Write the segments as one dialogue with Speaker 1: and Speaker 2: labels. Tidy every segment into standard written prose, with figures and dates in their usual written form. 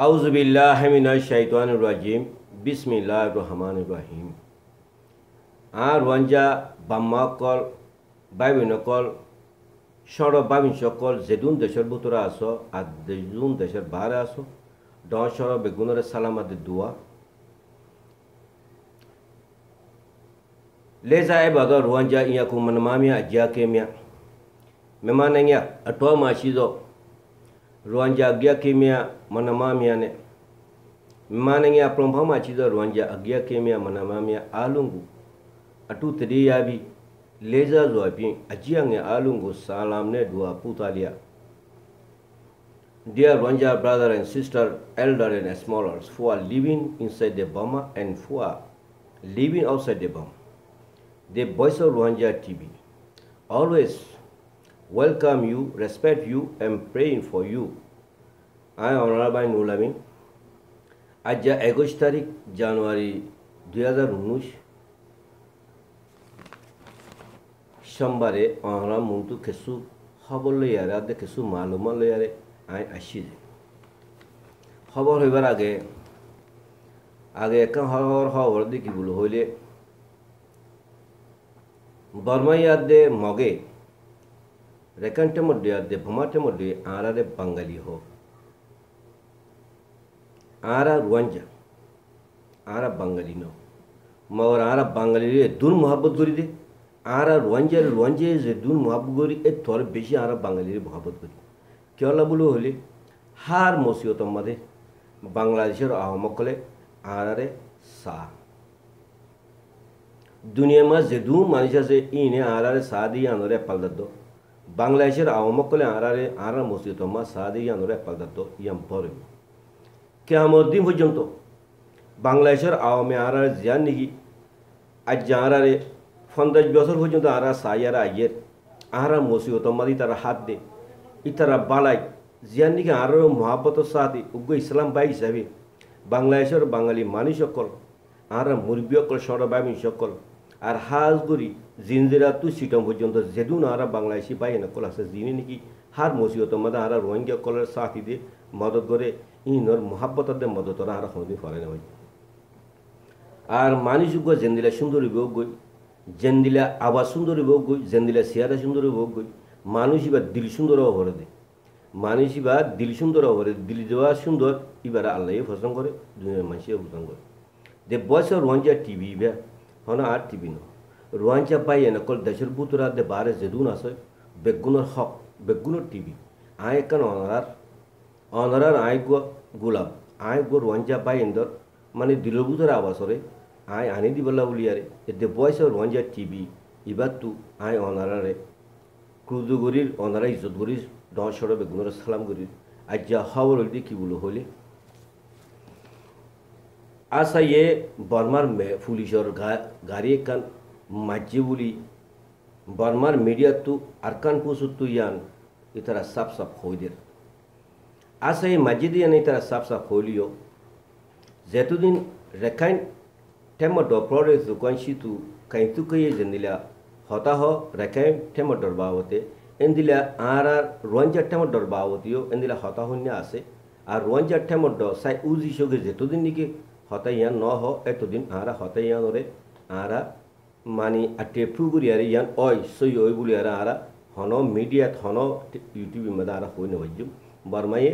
Speaker 1: আউযুবিল্লাহি মিনাশ শাইতানির রাজিম বিসমিল্লাহির রহমানির রহিম আর ওয়ানজা বাম্মাকল বাইবিনকল সর বাবিন সকল যেদুন দেশের ভিতরে আসো আর যেদুন দেশের বাহারে আসো ডন সর বেগুনের সালামাদের দোয়া leza ebador ruanja iya kumanamamia ajakemia memananya atwa mashizo ruanja ajakemia manamamia ne memananya prompama chizo ruanja ajakemia manamamia alungu atu tediyabi leza zoapin ajiange alungu salam ne dua putalia. Dear Ruanja brother and sister, elder and smallers who are living inside the Burma and who are living outside the Burma, the Voice of Rwanda TV always welcome you, respect you, and praying for you. I am Honorable Nulamin. Aja 21 তারিখ জানুয়ারি 2019 সোমবারে আমরা মন্তু কিছু খবর লইয়ারে আদে কিছু মালুমা লইয়ারে I আসি খবর হইবার আগে একটা খবর দেখি বলো হইলে বর্মাইয়াদে মগে রেকান্টে মধ্যে আদে ভমাটে মধ্যে আরারে বাঙালি হোক আরা রুয়াঞ্জা আরা বাঙালি ন মগর আরা বাঙালি দুন মোহাব্বত করি দে আরা রুয়াঞ্জে যে দুন মোহাব্বত করি এ তোর বেশি আরা বাঙালির মোহাব্বত করি কেলা বলো হলে হার মসিয়ত মাদে বাংলাদেশের আহমকলে আরারে সা দুনিয়া মা যেদু মানুষ আছে ইনে আরারে সা দিয়ে আনরে পালদাদ বাংলাদেশের আহমকলে আরা মসিয়ত মা সা দিয়ে আনরে পালদাদ ইয়াম পরে কেমন দিন পর্যন্ত বাংলাদেশের আওয়ামে আরারে জিয়ান নিকি আজ আরারে 50 বছর পর্যন্ত আরা সাইয়ারা আইয়ের আরা মসিয়ত মাদি তারা হাত দে ইতারা বালাই জিয়ান নিকি আরো মহাব্বতর সাথে উগ্র ইসলাম ভাই হিসাবে বাংলাদেশের বাঙালি মানুষ সকল আর মুরব্বী সকল সরবামী সকল আর হাজগুড়ি জিনজিরা তু সিটম পর্যন্ত যেদুন আর বাংলাদেশি ভাই নকল আছে যিনি নাকি হার মসিয়ত মধ্যে আর রোহিঙ্গা কলের সাথী দিয়ে মদত করে ইনর মহাব্বতর দিয়ে মদতরা আর হদি ফরে না আর মানুষ উগ্র জেন্দিলা সুন্দরী বোক গই জেন্দিলা আবাস সুন্দরী বোক গই জেন্দিলা সিয়ারা সুন্দরী বোক গই মানুষ এবার দিল সুন্দর ভরে দেয় মানুষ এবার দিল সুন্দর ভরে দিল দেওয়া সুন্দর এবার আল্লাহ পছন্দ করে দুনিয়ার মানুষও পছন্দ করে দে বয়স রোয়াঞ্জা টিভি বা হন আর টিভি ন রোয়াঞ্জা পাই নকল দেশের বুতরা দে বারে যেদুন আছে বেগুনের হক বেগুনের টিভি আয় একান অনারার আয় গোলাপ আয় গো রোয়াঞ্জা পাই এন্দর মানে দিল বুতরা আবাসরে আয় আনি দিবলা বলিয়ারে দে বয়স রোয়াঞ্জা টিভি এবার তু আয় অনারারে ক্রুজুগরির অনারা ইজ্জত গরির দশর বেগুনের সালাম গরির আজ যা খবর হইতে কি বলো হইলে আসা ইয়ে বর্মার পুলিশের গাড়ি একান মাঝে বলি বর্মার মিডিয়া তু আরকান পুসু তু ইয়ান ইতারা সাফ সাফ হইদের আসা এই মাঝে দিয়ে ইতারা সাফ সাফ হইলিও যেতদিন রেখাইন টেমটো প্রদেশ কনসি তু কাইতু কইয়ে জেন্দিলা হতাহ রেখাইন টেমটোর বাবতে এন্দিলা আর রোয়াঞ্জা টেমটোর বাবতীয় এন্দিলা হতাহন্য আছে আর রোয়াঞ্জা টেমটো সাই উজি সগে যেতদিন নাকি হতাইয়ান ন হ এতদিন আরা হতাইয়ান ওরে আরা মানি আটে ফুগুরি আর ইয়ান ওই সই ওই বলি আরা হন মিডিয়াত হন ইউটিউবের মধ্যে আরা হই নবাজ্যম বর্মায়ে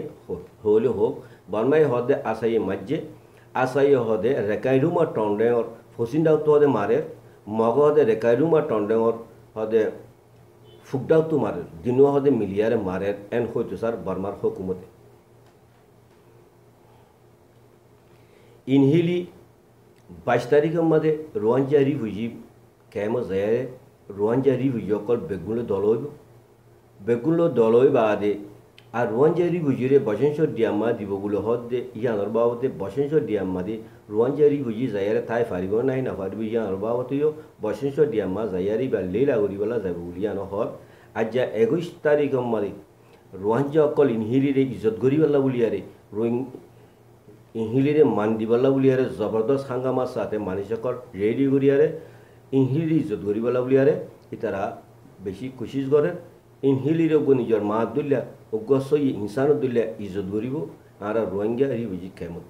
Speaker 1: হলে হোক বর্মায়ে হদে আসাই মাঝে আসাই হদে রেকাইরুমা টন্ডের ফসিনদাও তো হদে মারে মগ হদে রেকাইরুমা টন্ডের হদে ফুকদাও তো মারে দিনও হদে মিলিয়ারে মারে এন হইতো স্যার বর্মার হুকুমতে ইনহিলি 22 তারিখের মধ্যে রোয়াঞ্জা রিফিউজি কেমন যায় রোয়াঞ্জা রিফিউজি অকল বেগুলো দল হইব আদে আর রোয়াঞ্জা রিফিউজিরে বসেন্সর ডিয়াম্মা দিবগুলো হদে ইয়ানোর বাবতে বসেন্সর ডিয়াম্মা দি রোয়াঞ্জা রিফিউজি যায়ারে তাই ফারিব নাই না ফারিব ইয়ানোর বাবতেও বসেন্সর ডিয়াম্মা যায়ারি বা লীলা করিবেলা যাব বলি ইয়ানো হর আজ যা 21 তারিখের মধ্যে রোয়াঞ্জা অকল ইনহিলিরে ইজ্জত করিবেলা বলিয়ারে ইনহিলিরে মান দিবলা বলিয়ারে জবরদস্ত হাঙ্গামার সাথে মানুষকর রেডি করিয়ারে ইনহিলির ইজ্জত করিবেলা বলিয়ারে ইতারা বেশি কোশিশ করে ইনহিলিরে নিজের মা দুল্লা অগ্রসই ইনসান দুল্লা ইজ্জত করিব ara rohingya ri buji kemut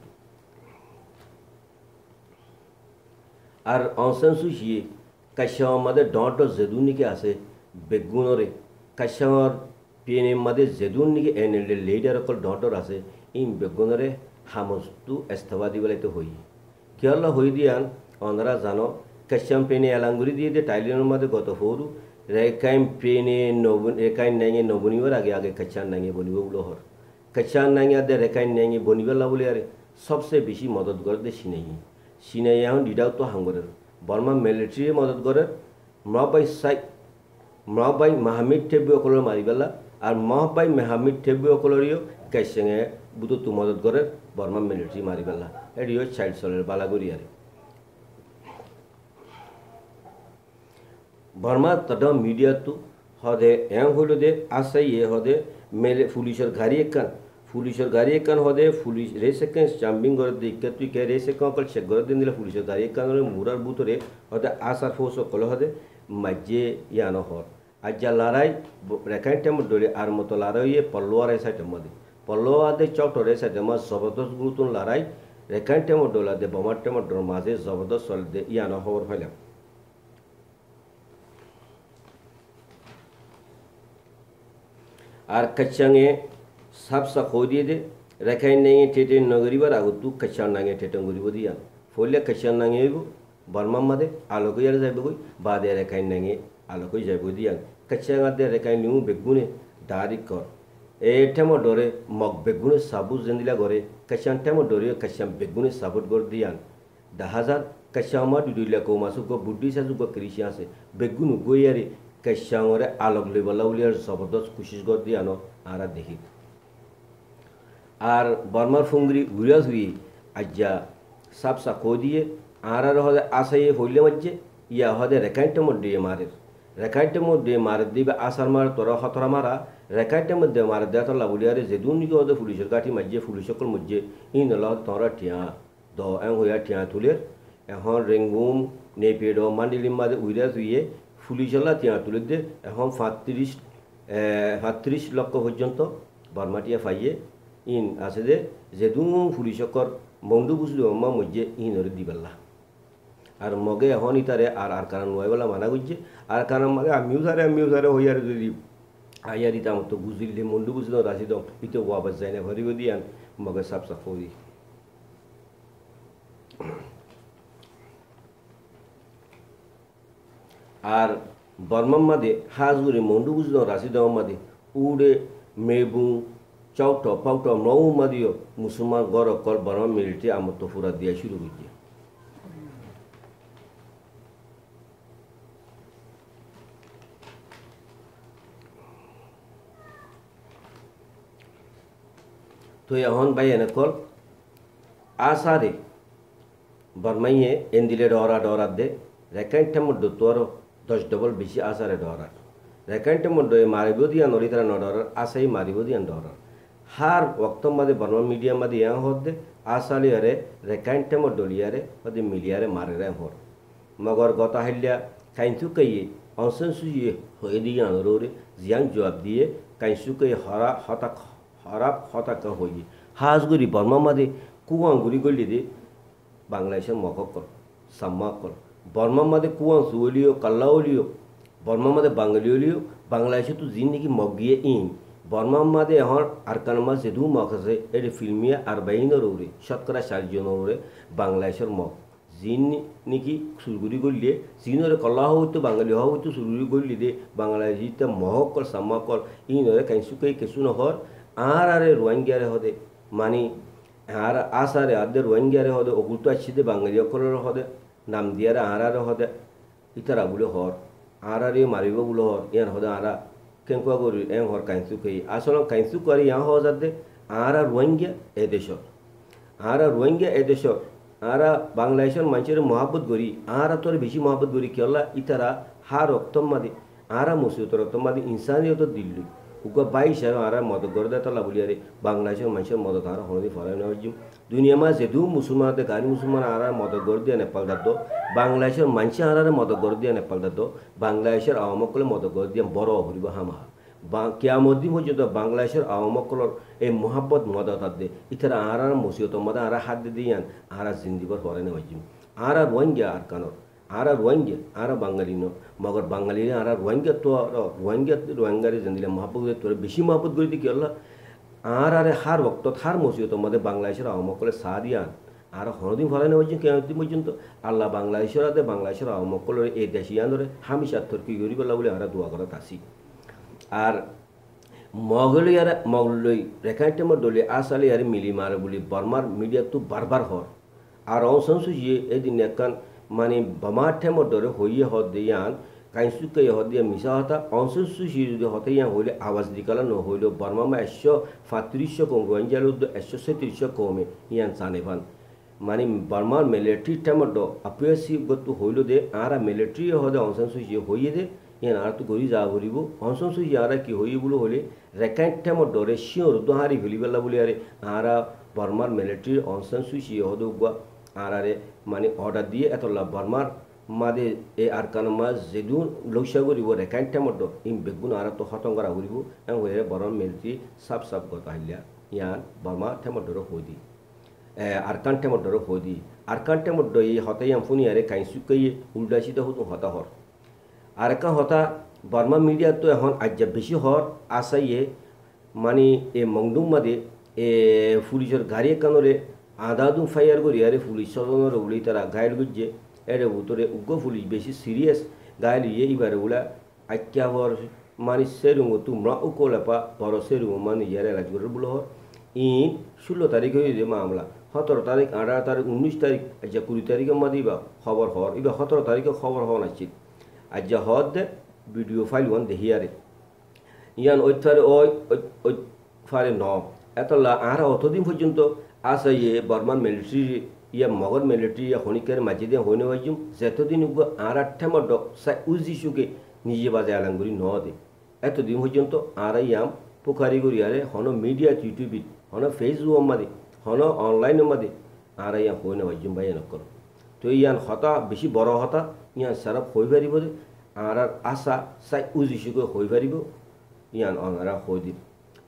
Speaker 1: ar onsen su shi kasham made dot zeduni ke ase begunore kasham pene made zeduni ke enel leader kol dot ase in begunore hamostu estabadi bele to hoi kyalla hoi dian onara jano kasham pene alanguri diye de Thailand made goto horu rekaim pene nobun rekaim nange nobuni war age kachan nange bonibo bulo hor kachan nange de rekaim nange bonibo la bole are सबसे বেশি মদত করে দে Sinai এখন দিদাও তো হাঙ্গরের Varma military মদত করে মহাবাই মাহমিদ taboo অকলের মারিবেলা আর মহাবাই মাহমিদ taboo অকলরিও কাইসেঙে বুতো তো মদত করে বর্মা মিলিটারি মারিবেলা এডিও চাইল্ড সলের বালাগরি আরে বর্মা তদ মিডিয়া তো হদে এং হলো দে আসাই এ হদে মেলে পুলিশের গাড়ি একান হদে পুলিশ রেসেকেন জাম্পিং করে দিকে তুই কে রেসেকেন কল চেক করে দিন দিলে পুলিশের গাড়ি একান মুরার বুতরে হদে আসার ফোর্স কল হদে মাঝে ইয়ানো হর আজ্জা লড়াই রেখাই টেম ডলে আর মতো লড়াই পল্লোয়ার সাইটে মধ্যে পল্লোয়ার দে চৌটরে সাইটে মা জবরদস্ত গুরুত্ব লড়াই রেখাই টেম ডলা দে বোমার টেম ডর মাঝে জবরদস্ত চল দে ইয়ানো হওয়ার ফেলাম আর কচ্চাঙে সাবসা খোদিয়ে দে রেখাই নেঙে টেটে নগরিবার আগতু কচ্চার নাঙে টেটঙ্গুরিব দিয়ান ফলে কচ্চার নাঙে হইব বর্মার মাদে আলোকইয়ার যাইব গই বাদে রেখাই নাঙে আলোকই যাইব দিয়ান কচ্চাঙাদে রেখাই নিউ বেগুনে দারি কর এটেমো ডরে মগ বেগুনে সাবু জেন্দিলা গরে কচ্চান টেমো ডরে কচ্চাম বেগুনে সাবুট গর দিয়ান দাহাজার কচ্চামা দুদিলা কো মাসু গো বুদ্ধি সাজু গো কৃষি আছে বেগুনু গইয়ারে কচ্চাঙরে আলোক লেবলা উলিয়ার জবরদস্ত কোশিশ গর দিয়ানো আরা দেখি আর বর্মার ফুঙ্গরি ঘুরিয়াস হুই আজ্জা সাবসা কো দিয়ে আর হদে আসাই হইলে মজ্জে ইয়া হদে রেকাইটে মধ্যে মারে দিবে আসার মার তোরা হতরা মারা রেকাইটে মধ্যে মারে দেয় তো লাগুলিয়ারে যেদুন কি হদে পুলিশের কাঠি মাঝে পুলিশ সকল মধ্যে ইন ল তোরা টিয়া দ এং হইয়া টিয়া তুলের এখন রেঙ্গুম নেপেড মান্ডিলিম মাঝে উইরাস হুইয়ে পুলিশলা টিয়া তুলে দে এখন 35 লক্ষ পর্যন্ত বর্মাটিয়া পাইয়ে ইন আছে দে যেদুন পুলিশকর মন্ডু বুঝলি অম্মা মধ্যে ইনরে দিবেলা আর মগে এখন ইতারে আর কারণ নয়বেলা মানা করছে আর কারণ মানে আমিও সারে হইয়ার যদি আইয়ার ইতা মতো বুঝিলে মন্ডু বুঝলো রাশি দম ইতো ওয়াবাস যায় না ভরিব দিয়ান মগে সাফ করি আর বর্মার মাদে হাজুরে মন্ডু বুঝলো রাশি দম মাদে উড়ে মেবু চাউট পাউট নৌ মাদিও মুসলমান গড় কল বর্মা মিলিটারি আমত ফুরা দিয়া শুরু করছে তো এখন ভাই এনে কল আসারে বর্মাইয়ে এন্দিলে ডরা দে রেকাইন্টে মধ্যে তোর 10 ডবল বেশি আসারে ডরা রেকাইন্টে মধ্যে মারিব দিয়া নরিতারা নডর আসাই মারিব দিয়া ডর হার ওক্ত মাদে বর্মা মিডিয়া মাদে ইয়া হদে আসালি আরে রেকাইন্টে মধ্যে লিয়ারে হদে মিলিয়ারে মারে রে হর মগর গতা হইলা কাইনতু কইয়ে অনসেন সুইয়ে হয়ে দিয়া নররে জিয়াং জবাব দিয়ে কাইনসু কই হরাপ হতাকা হই হাজগুড়ি বর্মা মাদে কুয়াঙ্গুড়ি গলি দে বাংলাদেশের মককল সাম্মাকল বর্মা মাদে কুয়াং সুলিও কাল্লাওলিও বর্মা মাদে বাঙালিওলিও বাংলাদেশে তো জিন্দিগি মগিয়ে ইন বর্মা মাদে এখন আরকান মাস যেদু মক আছে এটি ফিল্মিয়া আর বাইনের ওরে শতকরা 60 ওরে বাংলাদেশের মক জিন নাকি সুরগুড়ি গলিয়ে জিনরে কল্লা হইতো বাঙালি হইতো সুরগুড়ি গলি দে বাংলাদেশিতে মহকল সাম্মাকল ইনরে কাইনসুকাই কেসু নহর আরে রোহিঙ্গারে হদে মানি আর আসারে আদে রোহিঙ্গারে হদে ওগুতো আছিদে বাঙালি অকলের হদে নাম দিয়ারে আরে হদে ইতারা বলে হর আরে মারিব বলে হর ইয়ার হদে আরা কেনকুয়া করি এং হর কাইনসু কই আসলে কাইনসু করি ইয়া হওয়া যাতে আর রোহিঙ্গা এদেশ আর বাংলাদেশের মানুষের মহাব্বত করি আর তোর বেশি মহাব্বত করি কেলা ইতারা হার রক্তম মাদি আর মুসিবত রক্তম মাদি ইনসানিয়ত দিল্লি উকা বাই হিসাবে আর মদত করে দেয় তালা বলিয়ারে বাংলাদেশের মানুষের মদত আর হনদি ফরাই নজিম দুনিয়া মা যেদু মুসলমান গাড়ি মুসলমান আর মদত করে দিয়ে নেপাল দাদ বাংলাদেশের মানুষ আর মদত করে দিয়ে নেপাল দাদ বাংলাদেশের আওয়ামকলে মদত করে দিয়ে বড় হরিব হামাহা কিয়ামত দিন পর্যন্ত বাংলাদেশের আওয়ামকলর এই মোহাব্বত মদত দে ইতারা আর মুসিবত মদা আর হাত দিয়ান আর জিন্দিবর পরে নেওয়াজিম আর রোহিঙ্গা আর কানর আর রোহিঙ্গা আর বাঙালি ন মগর বাঙালি আর রোহিঙ্গা তো রোহিঙ্গারে জিন্দিলে মোহাব্বত তোর বেশি মোহাব্বত করে কি আল্লাহ আর হার বক্ত হার মুসিবত মধ্যে বাংলাদেশের আওয়ামকলে সাহ দিয়ান আর হরদিন ফলে নেওয়াজিম কেমন পর্যন্ত আল্লাহ বাংলাদেশের আওয়ামকলের এই দেশিয়ান ধরে হামিশা তর্কি করি বলা বলে আর দোয়া করা আসি আর মগলই রেখাইটেমর দলে আসালে আর মিলি মারে বলি বর্মার মিডিয়া তো বারবার হর আর অংশন সুজিয়ে এদিন একান মানে বমার ঠেমর দরে হইয়ে হদ দিয়ান কাইসুকে হদ দিয়া মিশা হতা অংশন সুজিয়ে যদি হতে ইয়ান হইলে আওয়াজ দিকালা ন হইল বর্মা 135 কম রোহিঙ্গার 137 কমে ইয়ান চানেভান মানে বর্মার মিলিটারি ঠেমর দ আপিয়াসি গত হইল দে আর মিলিটারি হদে অংশন সুজিয়ে হইয়ে দে ইয়ান আর তো গরি যা ভরিব অংশন সুজিয়ে আর কি হইয়ে বলে হলে রেকাইট ঠেমর দরে শিওর দোহারি ভেলিবেলা বলে আরে আর বর্মার মিলিটারি অংশন সুজিয়ে হদ আর মানে অর্ডার দিয়ে এতলা বর্মার মাদে এ আর কান মাছ যেদুন লৌসা করিব রেকাইট ঠেমর দ ইম বেগুন আর তো হতং করা করিব এবং হয়ে বর্মার মিলিটারি সাপ গত হাইলিয়া ইয়ান বর্মা ঠেমর দরে হই দি আরকান ঠেমর দরে হই দি আরকান ঠেমর দ এই হতাইয়াম ফুনি আরে কাইসুকাইয়ে উল্টাসিতে হতো হতা হর আর একটা হতা বর্মা মিডিয়া তো এখন আজ বেশি হর আসাইয়ে মানে এ মংডুম মাদে এ পুলিশের গাড়ি কানরে আদাদু ফায়ার করি আরে পুলিশ সদনের উড়ি তারা গায়েল গুজে এর উত্তরে উগ্র পুলিশ বেশি সিরিয়াস গায়েল ইয়ে এবারে উলা আজ্ঞা হর মানে সেরুম তোমরা উকলাপা বড় সেরুম মানে ইয়ারে রাজগড়ের বলে হর ইন 16 তারিখ হয়ে যে মামলা 17 তারিখ 18 তারিখ 19 তারিখ আজ 20 তারিখের মধ্যে বা খবর হর এবার 17 তারিখে খবর হওয়া নাচিত আজ হদ দে ভিডিও ফাইল ওয়ান দেহিয়ারে ইয়ান ওইথারে ওই ফারে ন এতলা আর অতদিন পর্যন্ত আসা ইয়ে বর্মান মিলিটারি ইয়া মগর মিলিটারি ইয়া হনিকের মাঝে দিয়ে হইনে হইজুম যেতদিন আর ঠেমর ড সাই উজিসুকে নিজে বাজে আলাঙ্গুরি ন দে এতদিন পর্যন্ত আর ইয়াম পোখারি করি আরে হন মিডিয়া ইউটিউবি হন ফেসবুক মাদে হন অনলাইন মাদে আর ইয়াম হইনে হইজুম ভাই নকর তো ইয়ান হতা বেশি বড় হতা ইয়ান সারা হয়ে পারিব আর আশা সাই উজিসুকে হয়ে পারিব ইয়ান অনারা হয়ে দিব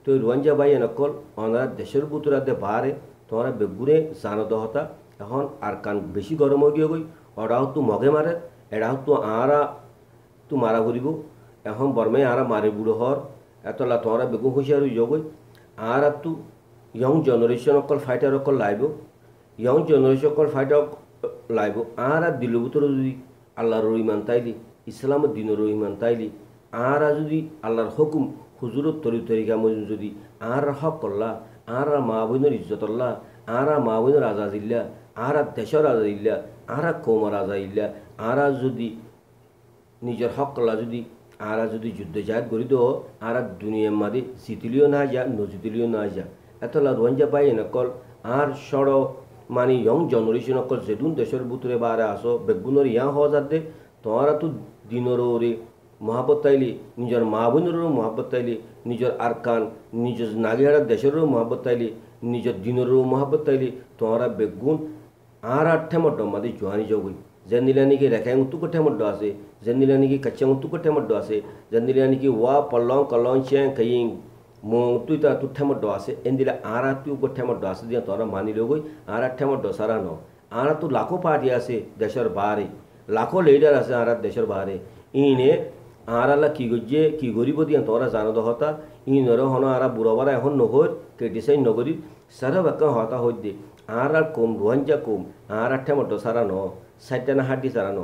Speaker 1: তো রোহিঙ্গা ভাই নকল অনারা দেশের বুতরাতে বাহারে তোমার বেগুনে জানত হতা এখন আর কান বেশি গরম হয়ে গিয়ে গই ওরা তো মগে মারে এরা তো আরা তো মারা ঘুরিব এখন বর্মে আরা মারে বুড়ো হর এতলা তোমরা বেগুন হুঁশিয়ার হয়ে গই আর তো ইয়ং জেনারেশন অকল ফাইটার অকল লাইব ইয়ং জেনারেশন অকল ফাইটার লাইব আর দিল বুতর যদি আল্লাহর ইমান তাইলি ইসলামের দিনের ইমান তাইলি আর যদি আল্লাহর হুকুম হুজুরত তরিকা মজুন যদি আর হক করলা আর মা বোনের ইজ্জত আল্লাহ আর মা বোনের আজাদিল্লা আর দেশের আজাদিল্লা আর কৌমার আজাদিল্লা আর যদি নিজের হক করলা যদি যুদ্ধ জায়গ করি তো আর দুনিয়ার মাঝে জিতিলিও না যা নজিতিলিও না যা এতলা রোহিঙ্গা পাই নকল আর সড় মানে ইয়ং জেনারেশন অকল যেদুন দেশের বুতরে বারে আসো বেগুনের ইয়া হওয়া যাতে তোমারা তো দিনেরও রে মহাব্বত তাইলি নিজের মা বোনেরও মহাব্বত তাইলি নিজের আরকান নিজের নাগিহারা দেশেরও মহাব্বত তাইলি নিজের দিনেরও মহাব্বত তাইলি তোমরা বেগুন আর ঠেমড মাদি জোয়ানি জগই যেনিলা নাকি রেখায় উত্তুকো ঠেমড আছে যেনিলা নাকি কাচ্চা উত্তুকো ঠেমড আছে যেনিলা নাকি ওয়া পল্লং কলং চেং কাইং মং তুই তা তু ঠেমড আছে এন্দিলা আর তুই উগো ঠেমড আছে দিয়া তোরা মানি লগই আর ঠেমড সারা ন আর তো লাখো পার্টি আছে দেশের বাহারে লাখো লিডার আছে আর দেশের বাহারে ইনে আর আল্লাহ কি গজ্জে কি গরিব দিয়া তোরা জানো হতা ইনর হন আর বুড়াবারা এখন নহর ক্রিটিসাইজ নগরী সারা বাক্কা হতা হই দে আর কম রোহিঙ্গা কম আর ঠেমড সারা ন সাইটানা হাড্ডি সারা ন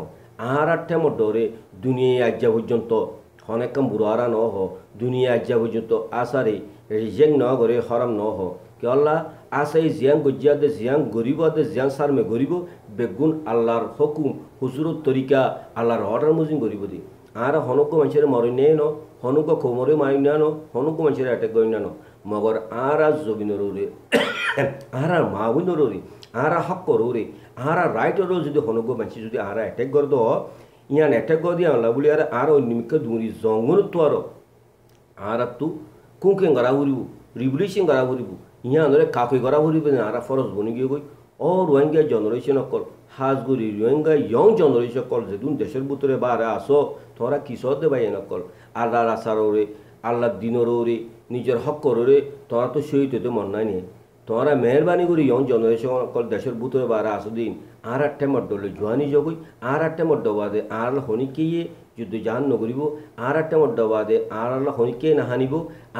Speaker 1: আর ঠেমড রে দুনিয়া আজ্জা পর্যন্ত অনেকম বুড়ারা ন হ দুনিয়া আজ্জা পর্যন্ত আসারে রিজেং ন করে হরাম ন হ কে আল্লাহ আসাই জিয়াং গজ্জা দে জিয়াং গরিব দে জিয়াং সার মে গরিব বেগুন আল্লাহর হুকুম হুজুরত তরিকা আল্লাহর অর্ডার মুজিং গরিব দি আর হনুক মানুষের মরি নেই ন হনুক কোমরে মারি না ন হনুক মানুষের অ্যাটাক করি না ন মগর আর জবিনর রে আর মা বোনর রে আর হক করো রে আর রাইটরও যদি হনুক মানুষ যদি আর অ্যাটাক কর দো ইয়ান অ্যাটাক কর দিয়ে আল্লাহ বলি আর নিমিকে দুরি জঙ্গল তো আর তু কুঁকে গড়া ঘুরিব রিভলিউশন গড়া ঘুরিব ইয়া ধরে কাকুই গড়া ঘুরিব আর ফরজ বনি গিয়ে গই ও রোহিঙ্গা জেনারেশন অকল হাজগুড়ি রোহিঙ্গা ইয়ং জেনারেশন অকল যেদিন দেশের ভিতরে বারে আসো তোরা কিশোর দে ভাই নকল আল্লাহ আসারে আল্লাহ দিনরে নিজের হকরে তোরা তো শহীদ হতে মন নাই নিয়ে তোরা মেহরবানি করি ইয়ং জেনারেশন অকল দেশের ভিতরে বারা আসুদিন আর একটা মড্ডলে জোয়ানি জগই আর একটা মড্ডবাদে আর হনিকে যুদ্ধ জাহান নগরিব আর একটা মড্ডবাদে আর আল্লাহ হনিকে নাহানিব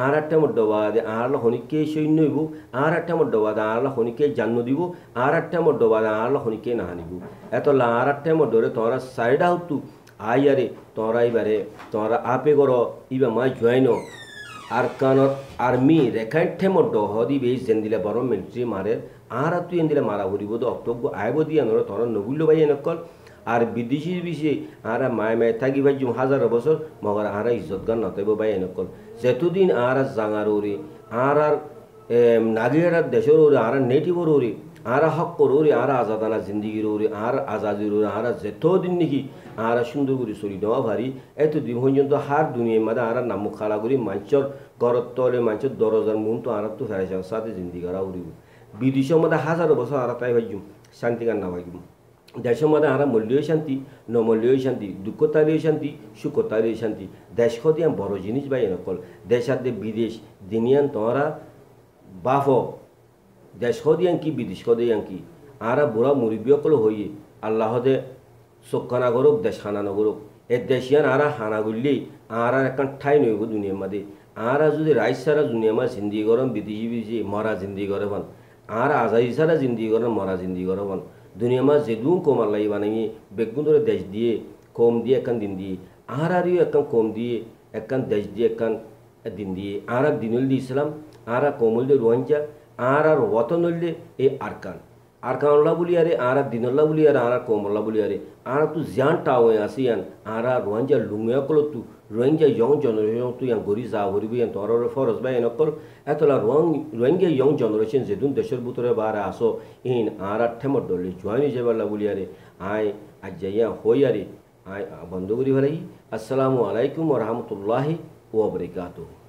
Speaker 1: আর একটা মড্ডবাদে আর আল্লাহ হনিকে সৈন্য হইব আর একটা মড্ডবাদে আর আল্লাহ হনিকে জান্ন দিব আর একটা মড্ডবাদে আর আল্লাহ হনিকে নাহানিব এতলা আর একটা মড্ডরে তোরা সাইডা হতু আইয়ারে তোরা এবারে তোরা আপে করো ইবা মাই জয়েন আরকানত আর্মি রেখাইঠে মড্ড হদি বেশ যেন দিলে বড় মিলিটারি মারে আর তুই এন দিলে মারা ঘুরিব তো অক্টোবর আইব দিয়ে নর তোর নগুল্য ভাই এনেকল আর বিদেশি বিষয়ে আর মায় মায় থাকি ভাই হাজার বছর মগর আর ইজ্জত গান নতাইব ভাই এনেকল যেতদিন আর জাঙার ওরে আর নাগিয়ার দেশের ওরে আর নেটিভর ওরে আর হক করোরে আর আজাদানা জিন্দিগির ওরে আর আজাদির ওরে আর যেতদিন নাকি আর সুন্দর করে চলি দেওয়া ভারি এতদিন পর্যন্ত হার দুনিয়ার মাঝে আর নাম খাড়া করি মানুষের ঘরের তলে মানুষের দরজার মন তো আর তো ফেরাই সাথে জিন্দিগি করা উড়িব বিদেশের মধ্যে হাজারো বছর আর তাই ভাইজুম শান্তি কান্না ভাইজুম দেশের মধ্যে আর মূল্যই শান্তি নমূল্যই শান্তি দুঃখতালেও শান্তি সুখতালেও শান্তি দেশ দিয়ে বড় জিনিস ভাই নকল দেশাতে বিদেশ দিনিয়ান তোরা বাফ দেশ দিয়ান কি বিদেশ দিয়ান কি আর বুড়া মুরব্বী অকল হইয়ে আল্লাহ দে চোখানা করুক দেশ হানা নগরুক এ দেশিয়ান আর হানা করলেই আর এখন ঠাই নইব দুনিয়ার মাঝে আর যদি রাইস সারা দুনিয়ার মাঝে জিন্দিগি গরম বিদেশি বিদেশি মরা জিন্দিগি করে বান আর আজাদি সারা জিন্দিগি গরম মরা জিন্দিগি করে বান দুনিয়ার মাঝে যেদুন কম আল্লাহ বানাই বেগুন ধরে দেশ দিয়ে কম দিয়ে একান দিন দিয়ে আর একান কম দিয়ে একান দেশ দিয়ে একান দিন দিয়ে আর দিনুল দি ইসলাম আর কমল দিয়ে রোহাঞ্চা আর ওয়াতনুল দিয়ে এই আরকান আরকানুল্লাহ বলি আরে আর দিনুল্লাহ বলি আর কমল্লাহ বলি আরে আর তু জান টাও আসিয়ান আর রোহাঞ্চা লুঙ্গিয়া কল তু রোহিঙ্গা ইয়ং জেনারেশন তুই গড়ি যা ভরিবি তোর ফরজ বা এনেকল এতলা রোহিঙ্গা ইয়ং জেনারেশন যেদিন দেশের ভিতরে বার আসো ইন আর ঠেমর ডলি জয়েন যাবাল্লা বলি আরে আয় আজ যাইয়া হই আরে আয় বন্ধ করি ভালাই আসসালামু আলাইকুম রহমতুল্লাহি ওয়া বারাকাতুহু।